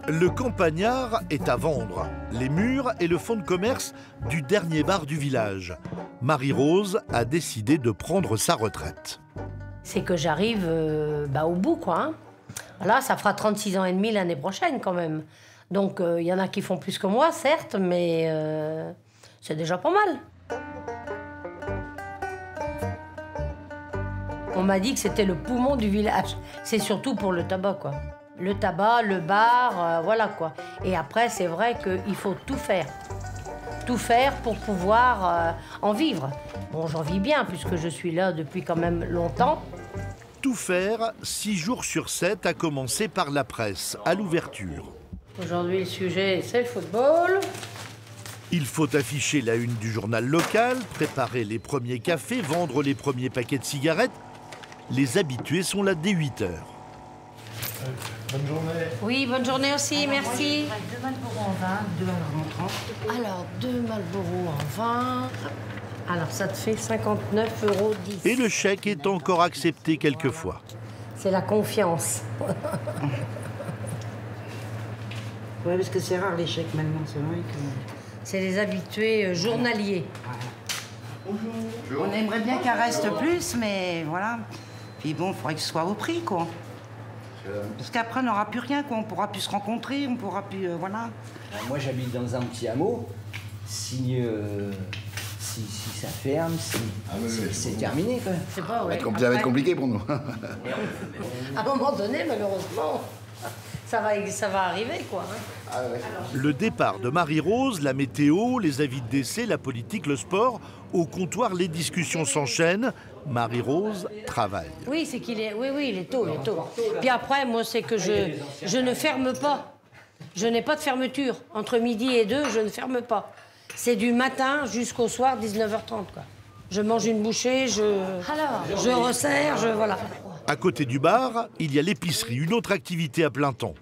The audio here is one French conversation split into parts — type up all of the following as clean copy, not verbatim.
Le campagnard est à vendre, les murs et le fonds de commerce du dernier bar du village. Marie-Rose a décidé de prendre sa retraite. C'est que j'arrive au bout, quoi. Hein. Là, ça fera 36 ans et demi l'année prochaine, quand même. Donc, il y en a qui font plus que moi, certes, mais c'est déjà pas mal. On m'a dit que c'était le poumon du village. C'est surtout pour le tabac, quoi. Le tabac, le bar, voilà, quoi. Et après, c'est vrai qu'il faut tout faire. Tout faire pour pouvoir en vivre. Bon, j'en vis bien, puisque je suis là depuis quand même longtemps. Tout faire, 6 jours sur 7, à commencer par la presse, à l'ouverture. Aujourd'hui, le sujet, c'est le football. Il faut afficher la une du journal local, préparer les premiers cafés, vendre les premiers paquets de cigarettes. Les habitués sont là dès 8 h. Bonne journée. Oui, bonne journée aussi, alors, merci. Moi, 2 Marlboro en 20, 2 en 30. Alors, 2 Marlboro en 20. Alors, ça te fait 59,10 €. Et le chèque est encore accepté quelquefois. C'est la confiance. Oui, parce que c'est rare les chèques maintenant, c'est vrai que... C'est les habitués journaliers. Bonjour. On aimerait bien qu'elle reste plus, mais voilà. Puis bon, il faudrait que ce soit au prix, quoi. Parce qu'après, on n'aura plus rien, quoi. On pourra plus se rencontrer, on pourra plus... voilà. Moi, j'habite dans un petit hameau. Si ça ferme, c'est terminé, quoi. C'est pas, ouais. Ça va être compliqué pour nous. À un moment donné, malheureusement, ça va arriver, quoi. Hein. Le départ de Marie-Rose, la météo, les avis de décès, la politique, le sport. Au comptoir, les discussions s'enchaînent. Marie-Rose travaille. Oui, c'est qu'il est... Oui, il est tôt, Puis après, moi, c'est que je ne ferme pas. Je n'ai pas de fermeture. Entre midi et 2, je ne ferme pas. C'est du matin jusqu'au soir, 19h30, quoi. Je mange une bouchée, je resserre, voilà. À côté du bar, il y a l'épicerie, une autre activité à plein temps.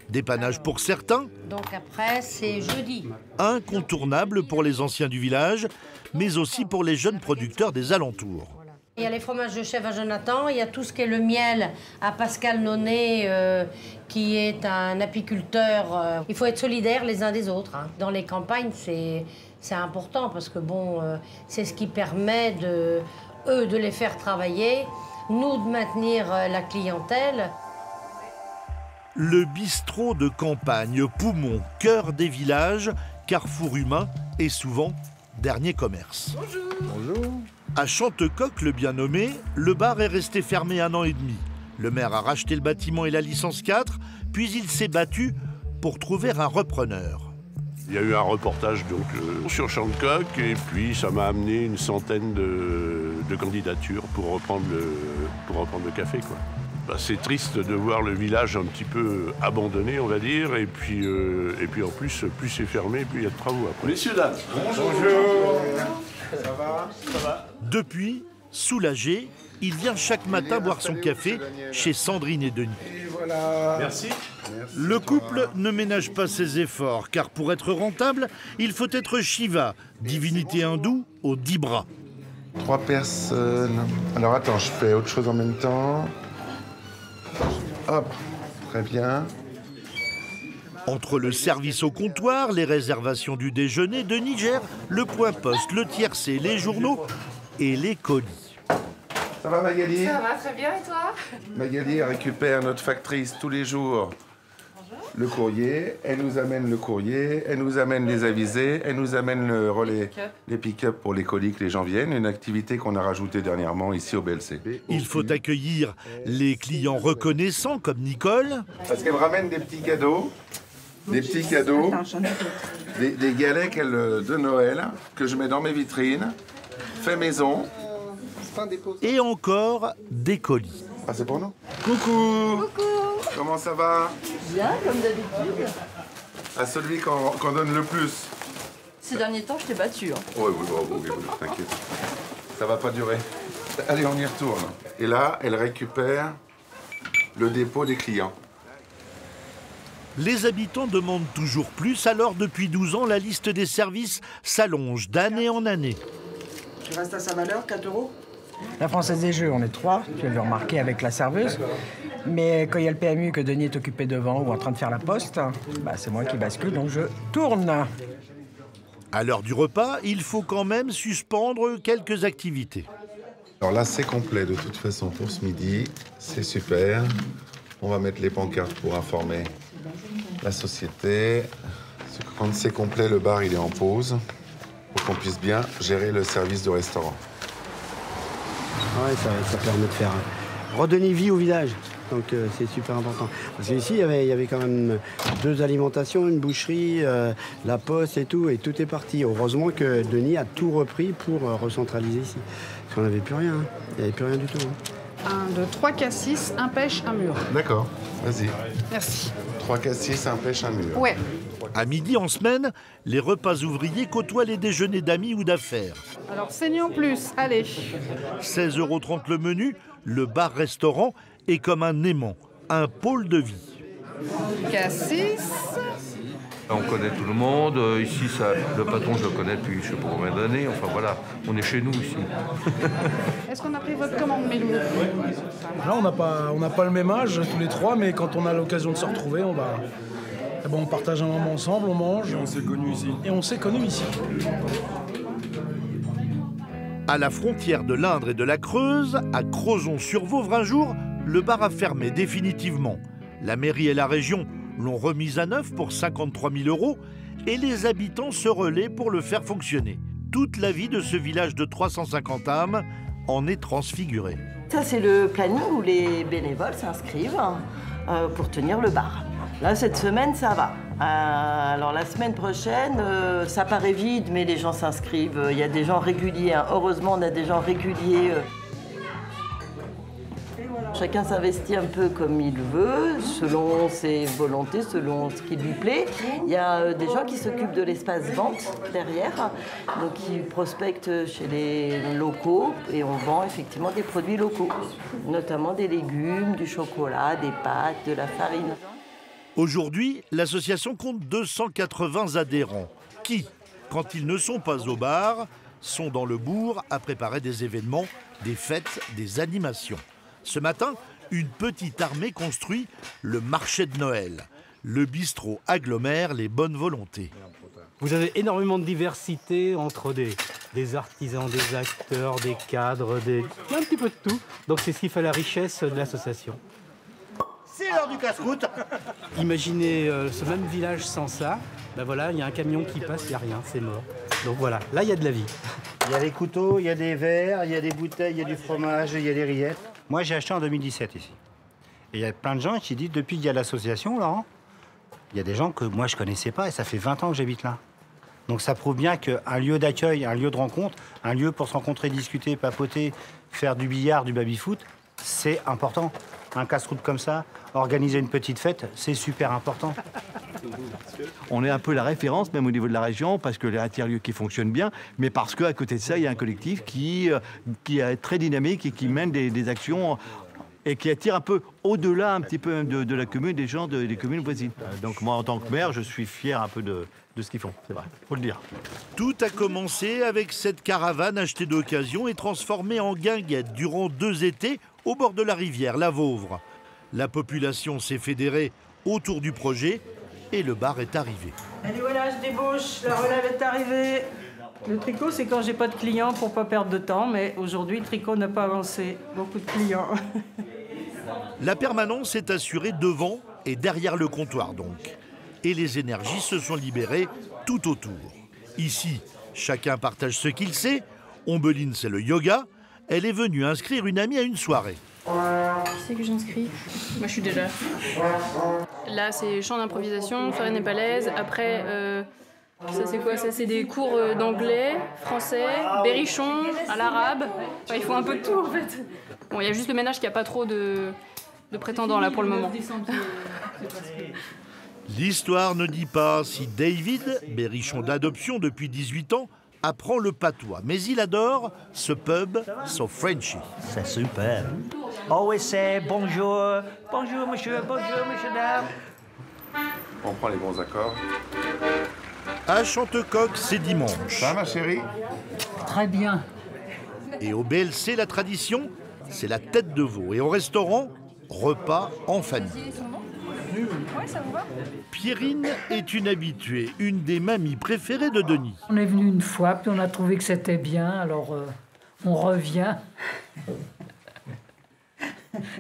Dépannage pour certains. Donc après, c'est jeudi. Incontournable pour les anciens du village, mais aussi pour les jeunes producteurs des alentours. Il y a les fromages de chèvre à Jonathan, il y a tout ce qui est le miel à Pascal Nonnet, qui est un apiculteur. Il faut être solidaires les uns des autres. Hein. Dans les campagnes, c'est important parce que bon, c'est ce qui permet eux de les faire travailler, nous de maintenir la clientèle. Le bistrot de campagne, poumon, cœur des villages, carrefour humain et souvent dernier commerce. Bonjour. Bonjour. À Chantecoq, le bien nommé, le bar est resté fermé 1 an et demi. Le maire a racheté le bâtiment et la licence 4, puis il s'est battu pour trouver un repreneur. Il y a eu un reportage donc, sur Chantecoq et puis ça m'a amené une centaine de candidatures pour reprendre le café, quoi. Bah, c'est triste de voir le village un petit peu abandonné, on va dire, et puis en plus c'est fermé, plus il y a de travaux après. Messieurs, dames, bonjour. Ça va? Ça va. Depuis, soulagé, il vient chaque matin boire son café chez Sandrine et Denis. Et voilà. Merci. Le couple ne ménage pas ses efforts, car pour être rentable, il faut être Shiva, divinité hindoue aux 10 bras. 3 personnes. Alors attends, je fais autre chose en même temps. Hop, très bien. Entre le service au comptoir, les réservations du déjeuner, Denis gère le point poste, le tiercé, les journaux et les colis. Ça va Magali? Ça va très bien et toi? Magali elle récupère notre factrice tous les jours. Le courrier, elle nous amène le courrier, elle nous amène les avisés, elle nous amène le relais, les pick-up pour les colis que les gens viennent, une activité qu'on a rajoutée dernièrement ici au BLC. Il faut accueillir les clients reconnaissants comme Nicole. Parce qu'elle me ramène des petits cadeaux, des galets de Noël que je mets dans mes vitrines, fait maison. Et encore des colis. Ah, c'est pour nous? Coucou! Coucou! Comment ça va? Bien, comme d'habitude. À celui qu'on donne le plus. Ces derniers temps, je t'ai battu. Hein. Oui, t'inquiète. Ça va pas durer. Allez, on y retourne. Et là, elle récupère le dépôt des clients. Les habitants demandent toujours plus, alors depuis 12 ans, la liste des services s'allonge d'année en année. Tu restes à sa valeur, 4 €? La Française des Jeux, on est 3, tu l'as remarqué avec la serveuse. Mais quand il y a le PMU que Denis est occupé devant ou en train de faire la poste, bah c'est moi qui bascule, donc je tourne. À l'heure du repas, il faut quand même suspendre quelques activités. Alors là, c'est complet de toute façon pour ce midi. C'est super. On va mettre les pancartes pour informer la société. Quand c'est complet, le bar il est en pause pour qu'on puisse bien gérer le service de restaurant. Ouais, ça permet de faire redonner vie au village. Donc c'est super important. Parce qu'ici, il y avait quand même 2 alimentations, une boucherie, la poste et tout est parti. Heureusement que Denis a tout repris pour recentraliser ici. Parce qu'on n'avait plus rien, hein. Il n'y avait plus rien du tout. Hein. 1, 2, 3 cassis, un pêche, un mûr. D'accord, vas-y. Merci. 3 cassis, un pêche, un mûr. Ouais. À midi en semaine, les repas ouvriers côtoient les déjeuners d'amis ou d'affaires. Alors, saignons plus, allez. 16,30 € le menu, le bar-restaurant est comme un aimant, un pôle de vie. Cassis. On connaît tout le monde. Ici, le patron, je le connais depuis je ne sais pas combien d'années. Enfin voilà, on est chez nous ici. Est-ce qu'on a pris votre commande, Mélou? Là, on n'a pas le même âge, tous les 3, mais quand on a l'occasion de se retrouver, on partage un moment ensemble, on mange. Et on s'est connus ici. À la frontière de l'Indre et de la Creuse, à Crozon-sur-Vauvre, un jour, le bar a fermé définitivement. La mairie et la région l'ont remise à neuf pour 53 000 € et les habitants se relaient pour le faire fonctionner. Toute la vie de ce village de 350 âmes en est transfigurée. Ça, c'est le planning où les bénévoles s'inscrivent pour tenir le bar. Là, cette semaine, ça va. Alors, la semaine prochaine, ça paraît vide, mais les gens s'inscrivent. Il y a des gens réguliers. Hein. Heureusement, on a des gens réguliers. Chacun s'investit un peu comme il veut, selon ses volontés, selon ce qui lui plaît. Il y a des gens qui s'occupent de l'espace vente derrière, donc qui prospectent chez les locaux et on vend effectivement des produits locaux, notamment des légumes, du chocolat, des pâtes, de la farine. Aujourd'hui, l'association compte 280 adhérents qui, quand ils ne sont pas au bar, sont dans le bourg à préparer des événements, des fêtes, des animations. Ce matin, une petite armée construit le marché de Noël. Le bistrot agglomère les bonnes volontés. Vous avez énormément de diversité entre des artisans, des acteurs, des cadres, un petit peu de tout. Donc c'est ce qui fait la richesse de l'association. C'est l'heure du casse-croûte. Imaginez ce même village sans ça. Ben voilà, il y a un camion qui passe, il n'y a rien, c'est mort. Donc voilà, là il y a de la vie. Il y a des couteaux, il y a des verres, il y a des bouteilles, il y a du fromage, il y a des rillettes. Moi, j'ai acheté en 2017 ici. Et il y a plein de gens qui disent, depuis qu'il y a l'association, Laurent, il y a des gens que moi, je ne connaissais pas et ça fait 20 ans que j'habite là. Donc ça prouve bien qu'un lieu d'accueil, un lieu de rencontre, un lieu pour se rencontrer, discuter, papoter, faire du billard, du baby-foot, c'est important. Un casse-croûte comme ça, organiser une petite fête, c'est super important. On est un peu la référence, même au niveau de la région, parce que les tiers-lieux qui fonctionnent bien, mais parce qu'à côté de ça, il y a un collectif qui est très dynamique et qui mène des actions et qui attire un peu au-delà un petit peu de la commune, des gens des communes voisines. Donc moi, en tant que maire, je suis fier un peu de ce qu'ils font, c'est vrai, faut le dire. Tout a commencé avec cette caravane achetée d'occasion et transformée en guinguette durant 2 étés au bord de la rivière, la Vauvre. La population s'est fédérée autour du projet et le bar est arrivé. Allez voilà, je débauche, la relève est arrivée. Le tricot, c'est quand j'ai pas de clients pour pas perdre de temps, mais aujourd'hui, le tricot n'a pas avancé. Beaucoup de clients. La permanence est assurée devant et derrière le comptoir donc. Et les énergies se sont libérées tout autour. Ici, chacun partage ce qu'il sait. Ombeline, c'est le yoga. Elle est venue inscrire une amie à une soirée. Qui c'est que j'inscris? Moi, je suis déjà. Là, c'est chant d'improvisation, soirée népalaise. Après, ça c'est quoi? Ça c'est des cours d'anglais, français, berrichon, à l'arabe. Enfin, il faut un peu de tout en fait. Bon, il y a juste le ménage qui a pas trop de prétendants là pour le moment. L'histoire ne dit pas si David, berrichon d'adoption depuis 18 ans, apprend le patois. Mais il adore ce pub, son Frenchie. C'est super. Oh oui, c'est bonjour. Bonjour monsieur, dame. On prend les bons accords. À Chantecoq, c'est dimanche. Ça va ma chérie? Très bien. Et au BLC, la tradition, c'est la tête de veau. Et au restaurant, repas en famille. Ouais, ça vous va? Pierrine est une habituée, une des mamies préférées de Denis. On est venu une fois, puis on a trouvé que c'était bien, alors on revient.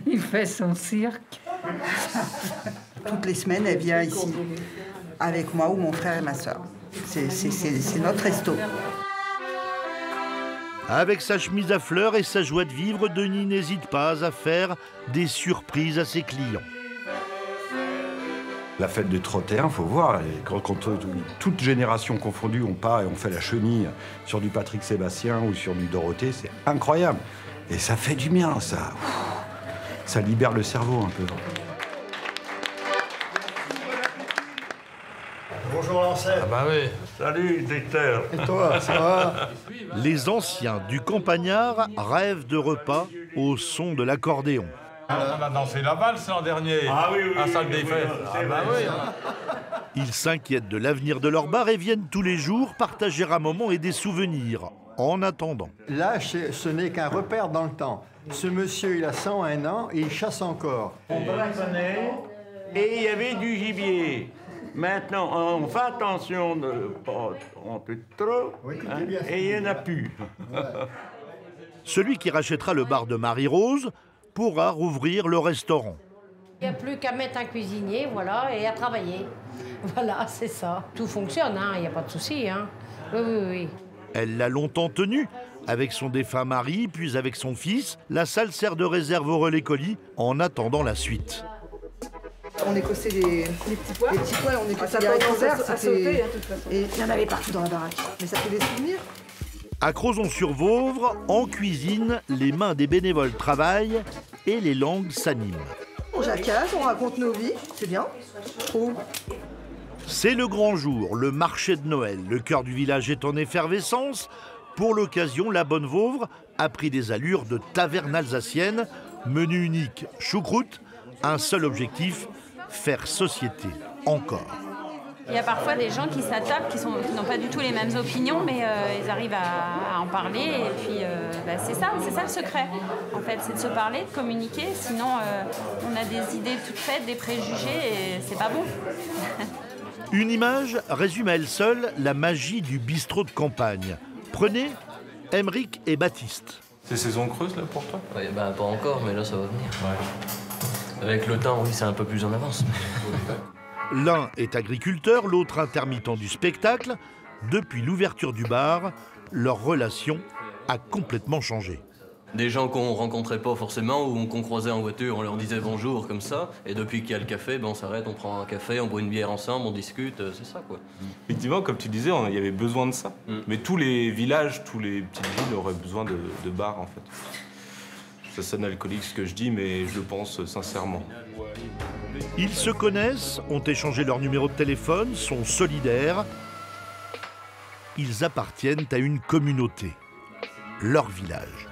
Il fait son cirque. Toutes les semaines, elle vient ici, avec moi ou mon frère et ma soeur. C'est notre resto. Avec sa chemise à fleurs et sa joie de vivre, Denis n'hésite pas à faire des surprises à ses clients. La fête de Trottéen, il faut voir, quand toute génération confondue, on part et on fait la chenille sur du Patrick Sébastien ou sur du Dorothée, c'est incroyable. Et ça fait du bien, ça. Ça libère le cerveau un peu. Bonjour l'ancêtre. Ah bah oui. Salut, Dicteur. Et toi, ça va? Les anciens du Campagnard rêvent de repas au son de l'accordéon. On a dansé la valse l'an dernier. Ah oui, oui. À Salle des Fêtes. Ah bah oui. Ils s'inquiètent de l'avenir de leur bar et viennent tous les jours partager un moment et des souvenirs. En attendant. Là, ce n'est qu'un repère dans le temps. Ce monsieur, il a 101 ans et il chasse encore. On braconnait et il y avait du gibier. Maintenant, on fait attention de ne pas en tuer trop, hein, et il n'y en a plus. Celui qui rachètera le bar de Marie-Rose pourra rouvrir le restaurant. Il n'y a plus qu'à mettre un cuisinier, voilà, et à travailler. Voilà, c'est ça. Tout fonctionne, il n'y a pas de souci. Hein. Oui, oui, oui. Elle l'a longtemps tenu, avec son défunt mari, puis avec son fils. La salle sert de réserve au relais colis en attendant la suite. On écossait les petits pois. Les petits pois, on écossait les haricots verts. Et il y en avait partout dans la baraque. Mais ça fait des souvenirs. À Crozon-sur-Vauvre, en cuisine, les mains des bénévoles travaillent et les langues s'animent. On jacasse, on raconte nos vies, c'est bien. Je trouve. C'est le grand jour, le marché de Noël. Le cœur du village est en effervescence. Pour l'occasion, la Bonne Vauvre a pris des allures de taverne alsacienne. Menu unique, choucroute. Un seul objectif, faire société. Encore. Il y a parfois des gens qui s'attaquent, qui n'ont pas du tout les mêmes opinions, mais ils arrivent à en parler. Et puis, c'est ça le secret. En fait, c'est de se parler, de communiquer. Sinon, on a des idées toutes faites, des préjugés, et c'est pas bon. Une image résume à elle seule la magie du bistrot de campagne. Prenez Aymeric et Baptiste. C'est saison creuse là pour toi? Ouais, pas encore, mais là ça va venir. Ouais. Avec le temps, oui, c'est un peu plus en avance. L'un est agriculteur, l'autre intermittent du spectacle. Depuis l'ouverture du bar, leur relation a complètement changé. Des gens qu'on rencontrait pas forcément ou qu'on croisait en voiture, on leur disait bonjour comme ça. Et depuis qu'il y a le café, on s'arrête, on prend un café, on boit une bière ensemble, on discute, c'est ça quoi. Effectivement, comme tu disais, il y avait besoin de ça. Mais tous les villages, tous les petites villes auraient besoin de bars en fait. Ça sonne alcoolique ce que je dis, mais je le pense sincèrement. Ils se connaissent, ont échangé leur numéro de téléphone, sont solidaires. Ils appartiennent à une communauté, leur village.